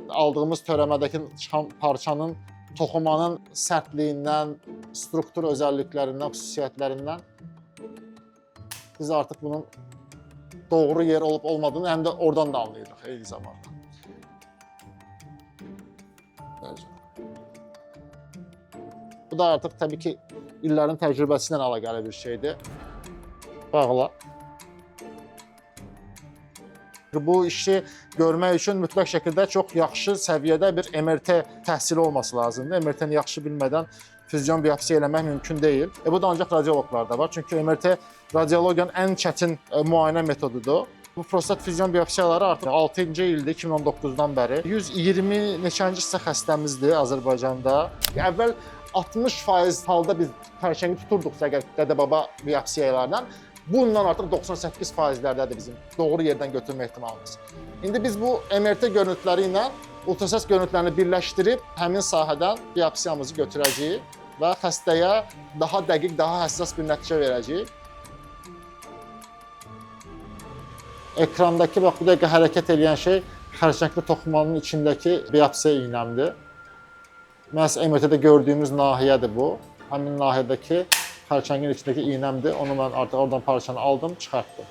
aldığımız törəmədəki parçanın toxumanın sərtliyindən, struktur özəlliklərindən, xüsusiyyətlərindən biz artıq bunun doğru yer olub olmadığını həm də oradan da anlayırıq eyni zamanda. Bu da artıq təbii ki, illərin təcrübəsi ilə əlaqəli bir şeydir. Bağla. Bu işi görmək üçün mütləq şəkildə çox yaxşı səviyyədə bir MRT təhsili olması lazımdır. MRT-ni yaxşı bilmədən füzyon biopsiya eləmək mümkün deyil. Bu da ancaq radioloqlarda var. Çünki MRT radiologiyanın ən çətin müayinə metodudur. Bu prostat füzyon biopsiyaları artıq 6-cı ildir, 2019-dan bəri. 120 neçənci sıra xəstəmizdir Azərbaycanda. Əvvəl 60% halda biz xərçəngi tuturduqsa dədə-baba biopsiyalardan, bundan artıq 98%'dədir bizim doğru yerdən götürmə ehtimalımız. İndi biz bu MRT görüntüləri ilə ultrasəs görüntülərini birləşdirib həmin sahədən biopsiyamızı götürəcəyik və xəstəyə daha dəqiq, daha həssas bir nəticə verəcəyik. Ekrandakı bax bu dəqiqə hərəkət edən şey xərçəngli toxumanın içindəki biopsiya iynəmdir. Məhz MRT-də gördüyümüz nahiyədir bu. Həmin nahiyədəki xərçəngin içindəki iynəmdir. Onu mən artıq oradan parçanı aldım, çıxartdım.